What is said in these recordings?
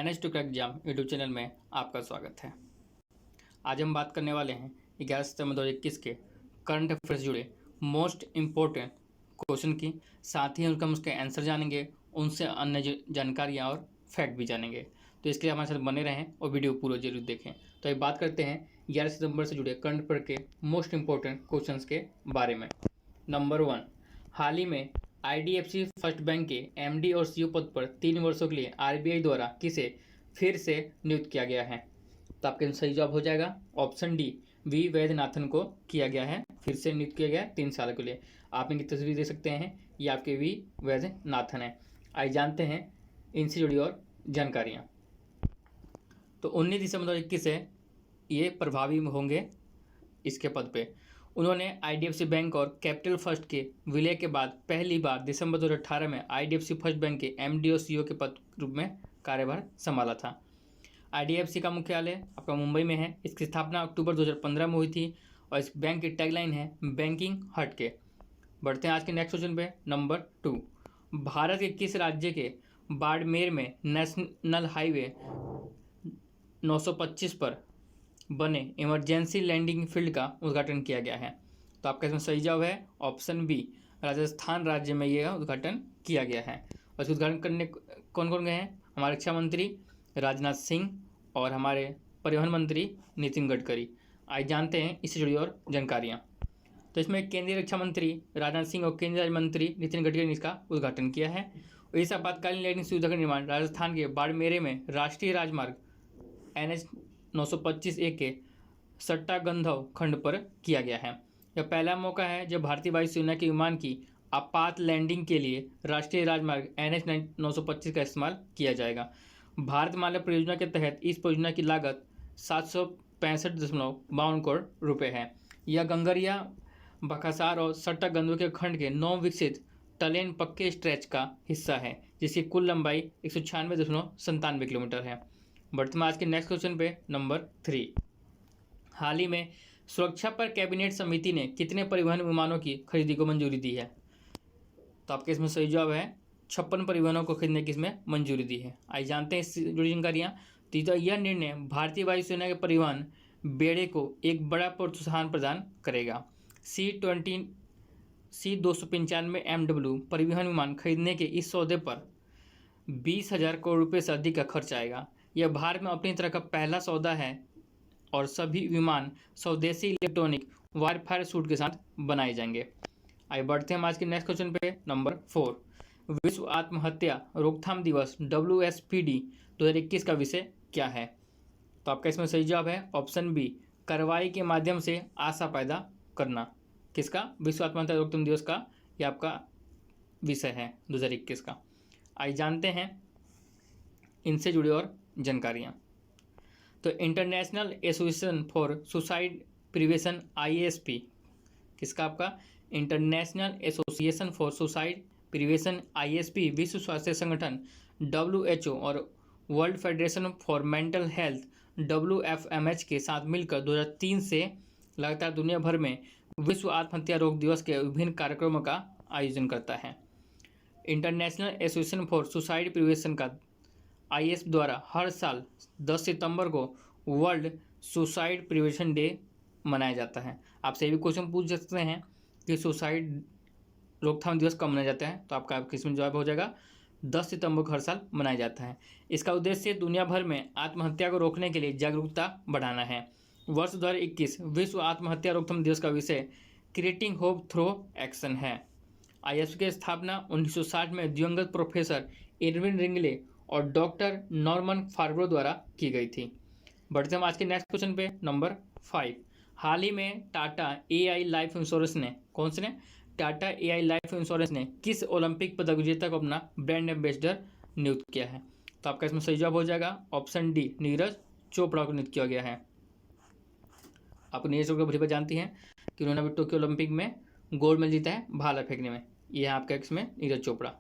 Manage to crack exam YouTube channel में आपका स्वागत है। आज हम बात करने वाले हैं 11 सितंबर 2021 के करंट अफेयर्स जुड़े मोस्ट इम्पोर्टेंट क्वेश्चन की, साथ ही हम उसके आंसर जानेंगे, उनसे अन्य जानकारियाँ और फैक्ट भी जानेंगे। तो इसके लिए हमारे साथ बने रहें और वीडियो पूरा जरूर देखें। तो एक बात करते हैं 11 सितंबर से जुड़े करंट अफेयर के मोस्ट इम्पोर्टेंट क्वेश्चन के बारे में। नंबर 1, हाल ही में IDFC फर्स्ट बैंक के MD और CEO पद पर 3 वर्षों के लिए RBI द्वारा किसे फिर से नियुक्त किया गया है? तो आपके सही जवाब हो जाएगा ऑप्शन डी, वी वैद्यनाथन को किया गया है, फिर से नियुक्त किया गया है 3 साल के लिए। आप इनकी तस्वीर देख सकते हैं, ये आपके वी वैद्यनाथन है। आइए जानते हैं इनसे जुड़ी और जानकारियाँ। तो 19 दिसंबर 2021 से ये प्रभावी होंगे इसके पद पे। उन्होंने IDFC बैंक और कैपिटल फर्स्ट के विलय के बाद पहली बार दिसंबर 2018 में IDFC फर्स्ट बैंक के MD और CEO के पद रूप में कार्यभार संभाला था। IDFC का मुख्यालय आपका मुंबई में है। इसकी स्थापना अक्टूबर 2015 में हुई थी और इस बैंक की टैगलाइन है बैंकिंग हट के। बढ़ते हैं आज के नेक्स्ट क्वेश्चन पे। नंबर 2, भारत के किस राज्य के बाड़मेर में नेशनल हाईवे 925 पर बने इमरजेंसी लैंडिंग फील्ड का उद्घाटन किया गया है? तो आपका इसमें सही जवाब है ऑप्शन बी, राजस्थान राज्य में यह उद्घाटन किया गया है। और इस उद्घाटन करने कौन कौन गए हैं? हमारे रक्षा मंत्री राजनाथ सिंह और हमारे परिवहन मंत्री नितिन गडकरी। आइए जानते हैं इससे जुड़ी और जानकारियाँ। तो इसमें केंद्रीय रक्षा मंत्री राजनाथ सिंह और केंद्रीय राज्य मंत्री नितिन गडकरी ने इसका उद्घाटन किया है। और इस आपातकालीन लैंडिंग सुविधा का निर्माण राजस्थान के बाड़मेर में राष्ट्रीय राजमार्ग NH 925A के सट्टागंधव खंड पर किया गया है। यह पहला मौका है जब भारतीय वायुसेना के विमान की आपात लैंडिंग के लिए राष्ट्रीय राजमार्ग NH 925 का इस्तेमाल किया जाएगा। भारतमाला परियोजना के तहत इस परियोजना की लागत 765.52 करोड़ रुपए है। यह गंगरिया, बकासार और सट्टागंधव के खंड के 9 विकसित टलेन पक्के स्ट्रेच का हिस्सा है, जिसकी कुल लंबाई 196.97 किलोमीटर है। वर्तमान आज के नेक्स्ट क्वेश्चन पे नंबर 3, हाल ही में सुरक्षा पर कैबिनेट समिति ने कितने परिवहन विमानों की खरीदी को मंजूरी दी है? तो आपके इसमें सही जवाब है 56 परिवहनों को खरीदने की इसमें मंजूरी दी है। आइए जानते हैं इससे जुड़ी जानकारियाँ। तो यह निर्णय भारतीय वायुसेना के परिवहन बेड़े को एक बड़ा प्रोत्साहन प्रदान करेगा। C295 MW परिवहन विमान खरीदने के इस सौदे पर 20,000 करोड़ रुपये से अधिक का खर्च आएगा। यह भारत में अपनी तरह का पहला सौदा है और सभी विमान स्वदेशी इलेक्ट्रॉनिक वारफेयर सूट के साथ बनाए जाएंगे। आइए बढ़ते हैं आज के नेक्स्ट क्वेश्चन पे। नंबर 4, विश्व आत्महत्या रोकथाम दिवस WSPD 2021 का विषय क्या है? तो आपका इसमें सही जवाब है ऑप्शन बी, कार्रवाई के माध्यम से आशा पैदा करना। किसका? विश्व आत्महत्या रोकथाम दिवस का यह आपका विषय है 2021 का। आइए जानते हैं इनसे जुड़ी और जानकारियाँ। तो international association for suicide prevention IASP, किसका? आपका international association for suicide prevention IASP विश्व स्वास्थ्य संगठन WHO और world federation for mental health WFMH के साथ मिलकर 2003 से लगातार दुनिया भर में विश्व आत्महत्या रोक दिवस के विभिन्न कार्यक्रमों का आयोजन करता है। International association for suicide prevention का IASP द्वारा हर साल 10 सितंबर को वर्ल्ड सुसाइड प्रिवेंशन डे मनाया जाता है। आपसे ये भी क्वेश्चन पूछ सकते हैं कि सुसाइड रोकथाम दिवस कब मनाया जाता है? तो आपका किसमें जवाब हो जाएगा 10 सितंबर को हर साल मनाया जाता है। इसका उद्देश्य दुनिया भर में आत्महत्या को रोकने के लिए जागरूकता बढ़ाना है। वर्ष 2021 विश्व आत्महत्या रोकथाम दिवस का विषय क्रिएटिंग होप थ्रू एक्शन है। IASP की स्थापना 1960 में दिवंगत प्रोफेसर एडविन रिंगले और डॉक्टर नॉर्मन फार्ब्रो द्वारा की गई थी। बढ़ते हम आज के नेक्स्ट क्वेश्चन पे। नंबर 5, हाल ही में टाटा AI लाइफ इंश्योरेंस ने टाटा AI लाइफ इंश्योरेंस ने किस ओलंपिक पदक विजेता को अपना ब्रांड एम्बेसडर नियुक्त किया है? तो आपका इसमें सही जवाब हो जाएगा ऑप्शन डी, नीरज चोपड़ा को नियुक्त किया गया है। आप नीरज चोपड़ा भली बात जानती हैं कि उन्होंने अभी टोक्यो ओलंपिक में गोल्ड मेडल जीता है भाला फेंकने में। यह आपका इसमें नीरज चोपड़ा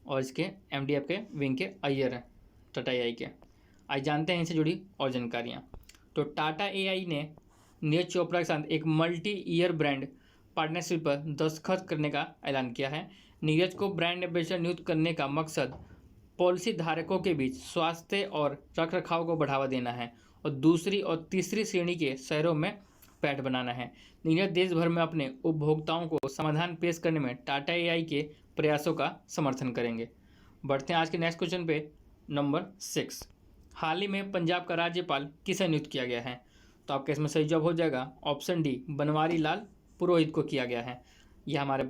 और इसके MD आपके विंग के अय्यर हैं टाटा AI के। आज जानते हैं इनसे जुड़ी और जानकारियाँ। तो टाटा AI ने नीरज चोपड़ा के साथ एक मल्टी ईयर ब्रांड पार्टनरशिप पर दस्तखत करने का ऐलान किया है। नीरज को ब्रांड एम्बेसडर नियुक्त करने का मकसद पॉलिसी धारकों के बीच स्वास्थ्य और रखरखाव को बढ़ावा देना है और दूसरी और तीसरी श्रेणी के शहरों में पैठ बनाना है। निर्णय देश भर में अपने उपभोक्ताओं को समाधान पेश करने में टाटा एआई के प्रयासों का समर्थन करेंगे। बढ़ते हैं आज के नेक्स्ट क्वेश्चन पे, नंबर 6। हाल ही में पंजाब का राज्यपाल किसे नियुक्त किया गया है? तो आपका इसमें सही जवाब हो जाएगा ऑप्शन डी, बनवारी लाल पुरोहित को किया गया है। यह हमारे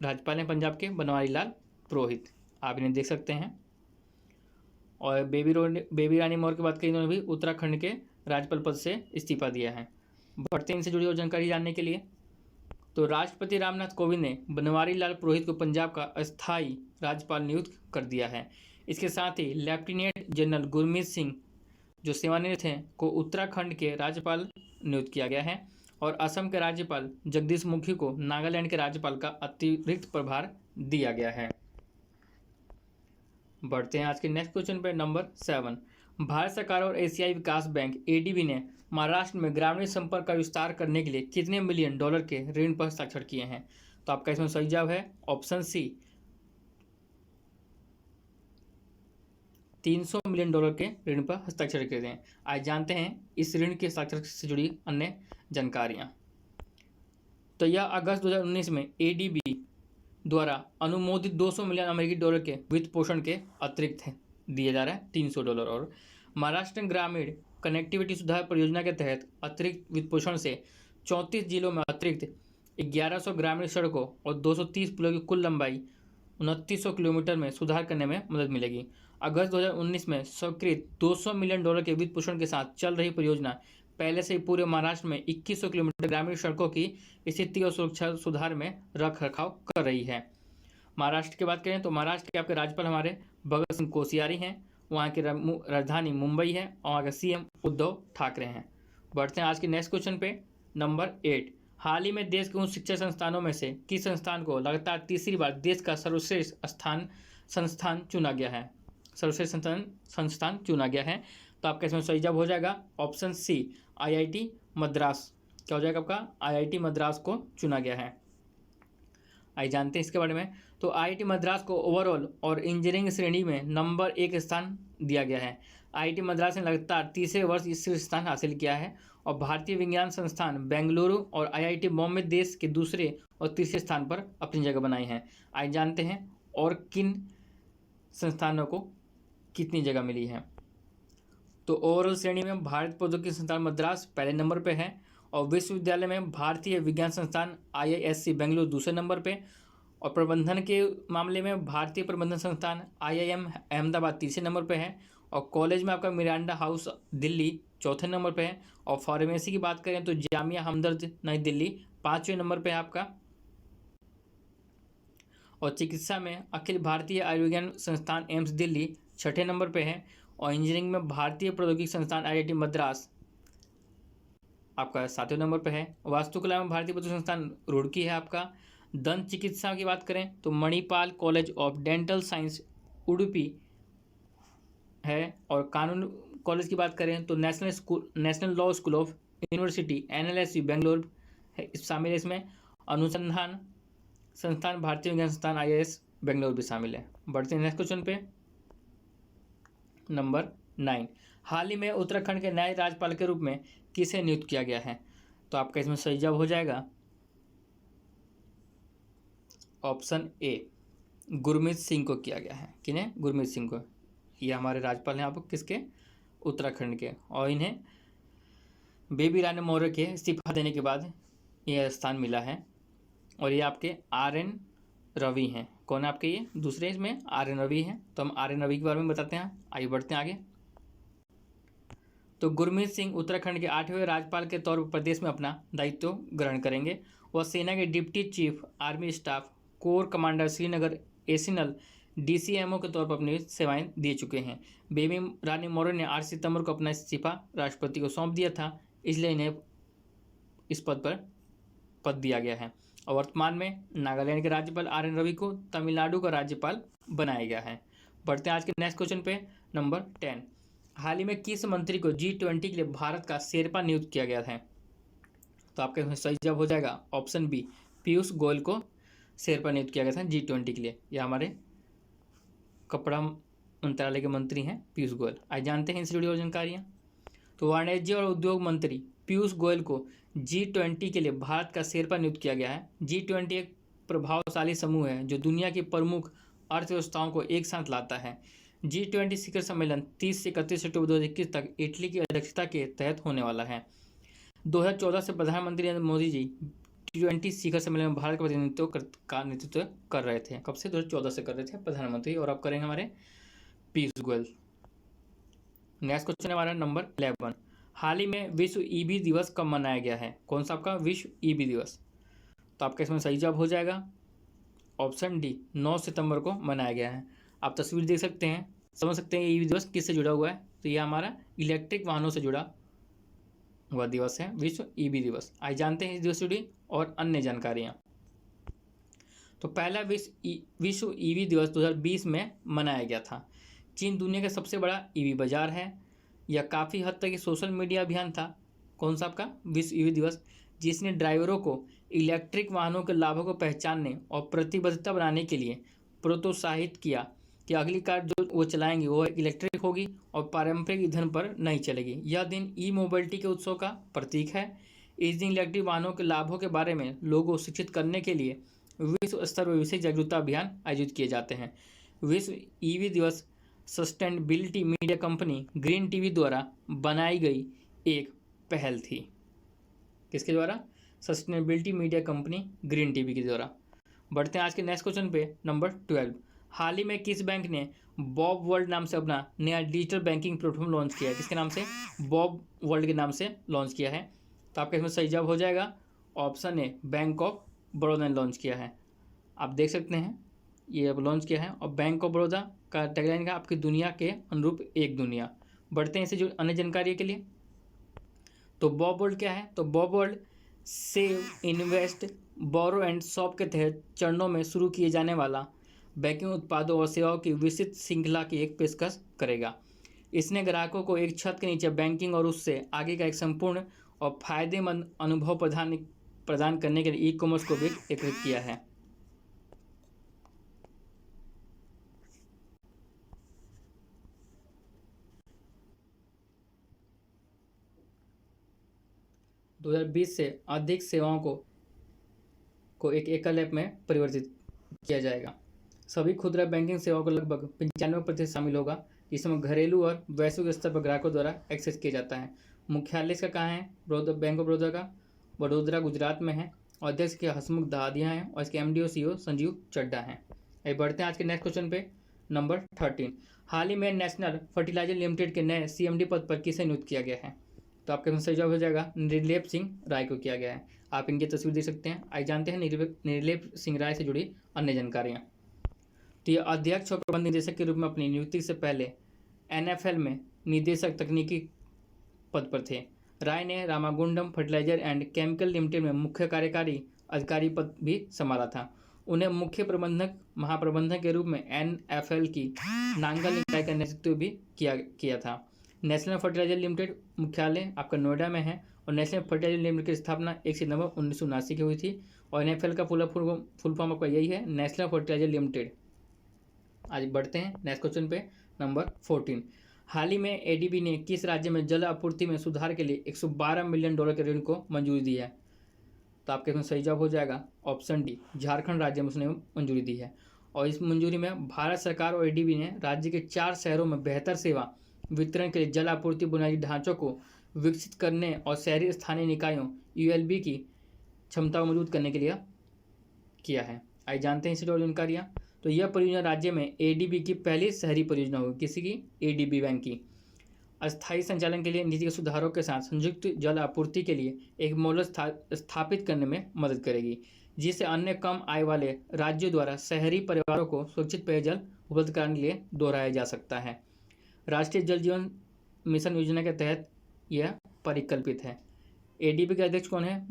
राज्यपाल हैं पंजाब के, बनवारी लाल पुरोहित, आप इन्हें देख सकते हैं। और बेबी रानी मौर्य की बात करें, इन्होंने भी उत्तराखंड के राज्यपाल पद से इस्तीफा दिया है। बढ़ते हैं इनसे जुड़ी और जानकारी जानने के लिए। तो राष्ट्रपति रामनाथ कोविंद ने बनवारी लाल पुरोहित को पंजाब का अस्थायी राज्यपाल नियुक्त कर दिया है। इसके साथ ही लेफ्टिनेंट जनरल गुरमीत सिंह जो सेवानिवृत्त हैं को उत्तराखंड के राज्यपाल नियुक्त किया गया है और असम के राज्यपाल जगदीश मुखी को नागालैंड के राज्यपाल का अतिरिक्त प्रभार दिया गया है। बढ़ते हैं आज के नेक्स्ट क्वेश्चन पे, नंबर 7। भारत सरकार और एशियाई विकास बैंक एडीबी ने महाराष्ट्र में ग्रामीण संपर्क का विस्तार करने के लिए कितने मिलियन डॉलर के ऋण पर हस्ताक्षर किए हैं? तो आपका इसमें सही जवाब है ऑप्शन सी, 300 मिलियन डॉलर के ऋण पर हस्ताक्षर किए हैं। आज जानते हैं इस ऋण के हस्ताक्षर से जुड़ी अन्य जानकारियां। तो यह अगस्त 2019 में एडीबी द्वारा अनुमोदित 200 मिलियन अमेरिकी डॉलर के वित्त पोषण के अतिरिक्त दिए जा रहा है 300 डॉलर। और महाराष्ट्र ग्रामीण कनेक्टिविटी सुधार परियोजना के तहत अतिरिक्त वित्त पोषण से 34 जिलों में अतिरिक्त 1100 ग्रामीण सड़कों और 230 पुलों की कुल लंबाई 2900 किलोमीटर में सुधार करने में मदद मिलेगी। अगस्त 2019 में स्वीकृत 200 मिलियन डॉलर के वित्त पोषण के साथ चल रही परियोजना पहले से ही पूरे महाराष्ट्र में 2100 किलोमीटर ग्रामीण सड़कों की स्थिति और सुरक्षा सुधार में रख रखाव कर रही है। महाराष्ट्र की बात करें तो महाराष्ट्र के आपके राज्यपाल हमारे भगत सिंह कोश्यारी हैं, वहाँ की राजधानी मुंबई है और वहाँ के सीएम उद्धव ठाकरे हैं। बढ़ते हैं आज के नेक्स्ट क्वेश्चन पे, नंबर 8। हाल ही में देश के उच्च शिक्षा संस्थानों में से किस संस्थान को लगातार तीसरी बार देश का सर्वश्रेष्ठ संस्थान चुना गया है? सर्वश्रेष्ठ संस्थान चुना गया है। तो आपका इसमें सही जवाब हो जाएगा ऑप्शन सी, आईआईटी मद्रास। क्या हो जाएगा आपका? आईआईटी मद्रास को चुना गया है। आइए जानते हैं इसके बारे में। तो आईआईटी मद्रास को ओवरऑल और इंजीनियरिंग श्रेणी में नंबर 1 स्थान दिया गया है। आईआईटी मद्रास ने लगातार तीसरे वर्ष इस स्थान हासिल किया है और भारतीय विज्ञान संस्थान बेंगलुरु और आईआईटी बॉम्बे देश के दूसरे और तीसरे स्थान पर अपनी जगह बनाई है। आइए जानते हैं और किन संस्थानों को कितनी जगह मिली है। तो ओवरऑल श्रेणी में भारत प्रौद्योगिकी संस्थान मद्रास पहले नंबर पे है और विश्वविद्यालय में भारतीय विज्ञान संस्थान आईआईएससी बेंगलुरु दूसरे नंबर पे और प्रबंधन के मामले में भारतीय प्रबंधन संस्थान आईआईएम अहमदाबाद तीसरे नंबर पे है और कॉलेज में आपका मिरांडा हाउस दिल्ली चौथे नंबर पे है और फार्मेसी की बात करें तो जामिया हमदर्द नई दिल्ली 5वें नंबर पे है आपका और चिकित्सा में अखिल भारतीय आयुर्विज्ञान संस्थान एम्स दिल्ली 6ठे नंबर पे है और इंजीनियरिंग में भारतीय प्रौद्योगिकी संस्थान आईआईटी मद्रास आपका 7वें नंबर पे है। वास्तुकला में भारतीय प्रौद्योगिकी संस्थान रुड़की है आपका। दंत चिकित्सा की बात करें तो Manipal college of dental science Udupi है और कानून कॉलेज की बात करें तो national law school of university NLSU Bangalore है शामिल है इसमें। अनुसंधान संस्थान भारतीय विज्ञान संस्थान आईआईएस बेंगलोर भी शामिल है। बढ़ते हैं नेक्स्ट क्वेश्चन पे, नंबर 9। हाल ही में उत्तराखंड के नए राज्यपाल के रूप में किसे नियुक्त किया गया है? तो आपका इसमें सही जवाब हो जाएगा ऑप्शन ए, गुरमीत सिंह को किया गया है। किन्हें? गुरमीत सिंह को। ये हमारे राज्यपाल हैं आप किसके? उत्तराखंड के और इन्हें बेबी रानी मौर्य के इस्तीफा देने के बाद यह स्थान मिला है और ये आपके आर.एन. रवि हैं। कौन है आपके? ये दूसरे इसमें आर.एन. रवि हैं। तो हम आर.एन. रवि के बारे में बताते हैं। आइए बढ़ते हैं आगे। तो गुरमीत सिंह उत्तराखंड के 8वें राज्यपाल के तौर पर प्रदेश में अपना दायित्व ग्रहण करेंगे। वह सेना के deputy chief army staff corps commander Srinagar एसिनल डीसीएमओ के तौर पर अपनी सेवाएं दे चुके हैं। बेबी रानी मौर्य ने 8 सितंबर को अपना इस्तीफा राष्ट्रपति को सौंप दिया था, इसलिए इन्हें इस पद दिया गया है और वर्तमान में नागालैंड के राज्यपाल आर.एन. रवि को तमिलनाडु का राज्यपाल बनाया गया है। बढ़ते हैं आज के नेक्स्ट क्वेश्चन पे, नंबर 10। हाल ही में किस मंत्री को G20 के लिए भारत का शेरपा नियुक्त किया गया है? तो आपका सही जवाब हो जाएगा ऑप्शन बी, पीयूष गोयल को शेरपा नियुक्त किया गया था G20 के लिए। यह हमारे कपड़ा मंत्रालय के मंत्री हैं पीयूष गोयल। आज जानते हैं इससे जुड़ी और जानकारियाँ। तो वाणिज्य और उद्योग मंत्री पीयूष गोयल को G20 के लिए भारत का शेरपा नियुक्त किया गया है। G20 एक प्रभावशाली समूह है जो दुनिया की प्रमुख अर्थव्यवस्थाओं को एक साथ लाता है। G20 शिखर सम्मेलन 30 से 31 अक्टूबर 2021 तक इटली की अध्यक्षता के तहत होने वाला है। 2014 से प्रधानमंत्री नरेंद्र मोदी जी G20 शिखर सम्मेलन में भारत का नेतृत्व कर रहे थे। कब से? 2014 से कर रहे थे प्रधानमंत्री, और अब करेंगे हमारे पीयूष गोयल। नेक्स्ट क्वेश्चन है हमारा नंबर 11। हाल ही में विश्व ईबी दिवस कब मनाया गया है? कौन सा आपका विश्व ईबी दिवस? तो आपका इसमें सही जवाब हो जाएगा ऑप्शन डी, 9 सितंबर को मनाया गया है। आप तस्वीर देख सकते हैं, समझ सकते हैं ईबी दिवस किससे जुड़ा हुआ है। तो ये हमारा इलेक्ट्रिक वाहनों से जुड़ा हुआ दिवस है, विश्व ईबी दिवस। आज जानते हैं इस दिवस से जुड़ी और अन्य जानकारियाँ। तो पहला विश्व ईवी दिवस 2020 में मनाया गया था। चीन दुनिया का सबसे बड़ा ईवी बाजार है। यह काफ़ी हद तक सोशल मीडिया अभियान था। कौन सा आपका विश्व ईवी दिवस, जिसने ड्राइवरों को इलेक्ट्रिक वाहनों के लाभों को पहचानने और प्रतिबद्धता बनाने के लिए प्रोत्साहित किया कि अगली कार जो वो चलाएंगे वो इलेक्ट्रिक होगी और पारंपरिक ईंधन पर नहीं चलेगी। यह दिन ई मोबिलिटी के उत्सव का प्रतीक है। इस दिन इलेक्ट्रिक वाहनों के लाभों के बारे में लोगों को शिक्षित करने के लिए विश्व स्तर पर विशेष जागरूकता अभियान आयोजित किए जाते हैं। विश्व ईवी दिवस sustainability media company green TV द्वारा बनाई गई एक पहल थी। किसके द्वारा? Sustainability media company green TV के द्वारा। बढ़ते हैं आज के नेक्स्ट क्वेश्चन पे, नंबर 12। हाल ही में किस बैंक ने बॉब वर्ल्ड नाम से अपना नया डिजिटल बैंकिंग प्लेटफॉर्म लॉन्च किया है? किसके नाम से? बॉब वर्ल्ड के नाम से लॉन्च किया है। तो आपका इसमें सही जवाब हो जाएगा option A, bank of Baroda ने लॉन्च किया है। आप देख सकते हैं ये अब लॉन्च किया है, और बैंक ऑफ बड़ौदा का टैगलाइन का आपकी दुनिया के अनुरूप एक दुनिया। बढ़ते हैं इससे जो अन्य जानकारी के लिए। तो बॉब वर्ल्ड क्या है? तो BoB world save, invest, borrow and shop के तहत चरणों में शुरू किए जाने वाला बैंकिंग उत्पादों और सेवाओं की विस्तृत श्रृंखला की एक पेशकश करेगा। इसने ग्राहकों को एक छत के नीचे बैंकिंग और उससे आगे का एक संपूर्ण और फायदेमंद अनुभव प्रदान करने के लिए ई कॉमर्स को भी एकीकृत किया है। दो 2020 से अधिक सेवाओं को एक एकल ऐप में परिवर्तित किया जाएगा। सभी खुदरा बैंकिंग सेवाओं को लगभग 95% शामिल होगा, जिसमें घरेलू और वैश्विक स्तर पर ग्राहकों द्वारा एक्सेस किया जाता है। मुख्यालय इसका कहाँ है? बैंक ऑफ बड़ौदा का वडोदरा गुजरात में है। अध्यक्ष के हसमुख दहादिया हैं और इसके एमडी और सीईओ संजीव चड्ढा हैं। अब बढ़ते हैं आज के नेक्स्ट क्वेश्चन पे, नंबर 13। हाल ही में नेशनल फर्टिलाइजर लिमिटेड के नए सीएमडी पद पर किसे नियुक्त किया गया है? तो आपके सही जवाब हो जाएगा निर्लेप सिंह राय को किया गया है। आप इनकी तस्वीर देख सकते हैं। आज जानते हैं निर्लेप सिंह राय से जुड़ी अन्य जानकारियाँ। तो ये अध्यक्ष और प्रबंध निदेशक के रूप में अपनी नियुक्ति से पहले NFL में निदेशक तकनीकी पद पर थे। राय ने Ramagundam fertilizer and chemical limited में मुख्य कार्यकारी अधिकारी पद भी संभाला था। उन्हें मुख्य प्रबंधक महाप्रबंधक के रूप में NFL की नांगल इकाई का नेतृत्व भी किया था। नेशनल फर्टिलाइजर लिमिटेड मुख्यालय आपका नोएडा में है, और नेशनल फर्टिलाइजर लिमिटेड की स्थापना 1 सितंबर 1979 की हुई थी। और NFL का फुल फॉर्म आपका यही है, नेशनल फर्टिलाइजर लिमिटेड। आज बढ़ते हैं नेक्स्ट क्वेश्चन पे, नंबर 14। हाल ही में ADB ने किस राज्य में जल आपूर्ति में सुधार के लिए $112 मिलियन के ऋण को मंजूरी दी है? तो आपके इसमें सही जवाब हो जाएगा ऑप्शन डी, झारखंड राज्य में उसने मंजूरी दी है। और इस मंजूरी में भारत सरकार और ADB ने राज्य के 4 शहरों में बेहतर सेवा वितरण के लिए जल आपूर्ति बुनियादी ढांचों को विकसित करने और शहरी स्थानीय निकायों ULB की क्षमता को मजबूत करने के लिए किया है। आइए जानते हैं इससे जुड़ी जानकारियाँ। तो यह परियोजना राज्य में ADB की पहली शहरी परियोजना होगी। किसी की? ADB बैंक की। अस्थायी संचालन के लिए नीतिगत सुधारों के साथ संयुक्त जल आपूर्ति के लिए एक मॉडल स्थापित करने में मदद करेगी, जिसे अन्य कम आय वाले राज्यों द्वारा शहरी परिवारों को सुरक्षित पेयजल उपलब्ध कराने के लिए दोहराया जा सकता है। राष्ट्रीय जल जीवन मिशन योजना के तहत यह परिकल्पित है। ADB के अध्यक्ष कौन है?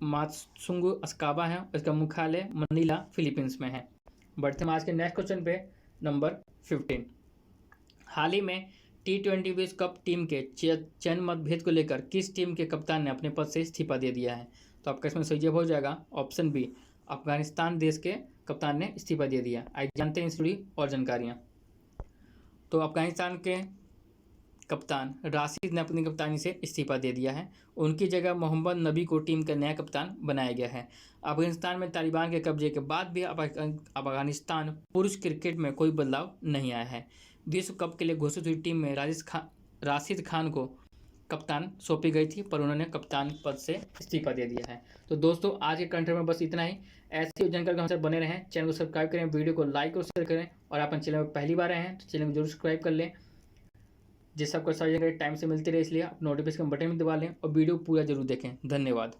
मात्सुंगु अस्काबा है। इसका मुख्यालय मनीला फिलीपींस में है। बढ़ते हैं आज के नेक्स्ट क्वेश्चन पे, नंबर 15। हाल ही में T20 विश्व कप टीम के चयन मतभेद को लेकर किस टीम के कप्तान ने अपने पद से इस्तीफा दे दिया है? तो आपका इसमें सही जवाब हो जाएगा ऑप्शन बी, अफगानिस्तान देश के कप्तान ने इस्तीफा दे दिया। आइए जानते हैं इससे जुड़ी और जानकारियाँ। तो अफगानिस्तान के कप्तान राशिद ने अपनी कप्तानी से इस्तीफा दे दिया है। उनकी जगह मोहम्मद नबी को टीम का नया कप्तान बनाया गया है। अफगानिस्तान में तालिबान के कब्जे के बाद भी अफगानिस्तान पुरुष क्रिकेट में कोई बदलाव नहीं आया है। विश्व कप के लिए घोषित हुई टीम में राशिद खान को कप्तान सौंपी गई थी, पर उन्होंने कप्तान पद से इस्तीफा दे दिया है। तो दोस्तों आज के कंटेंट में बस इतना ही। ऐसी जानकारी हमसे बने रहें, चैनल को सब्सक्राइब करें, वीडियो को लाइक और शेयर करें, और आप चैनल में पहली बार आए हैं तो चैनल को जरूर सब्सक्राइब कर लें, जिससे आपको सारी जानकारी टाइम से मिलती रहे। इसलिए आप नोटिफिकेशन बटन में दबा लें और वीडियो पूरा जरूर देखें। धन्यवाद।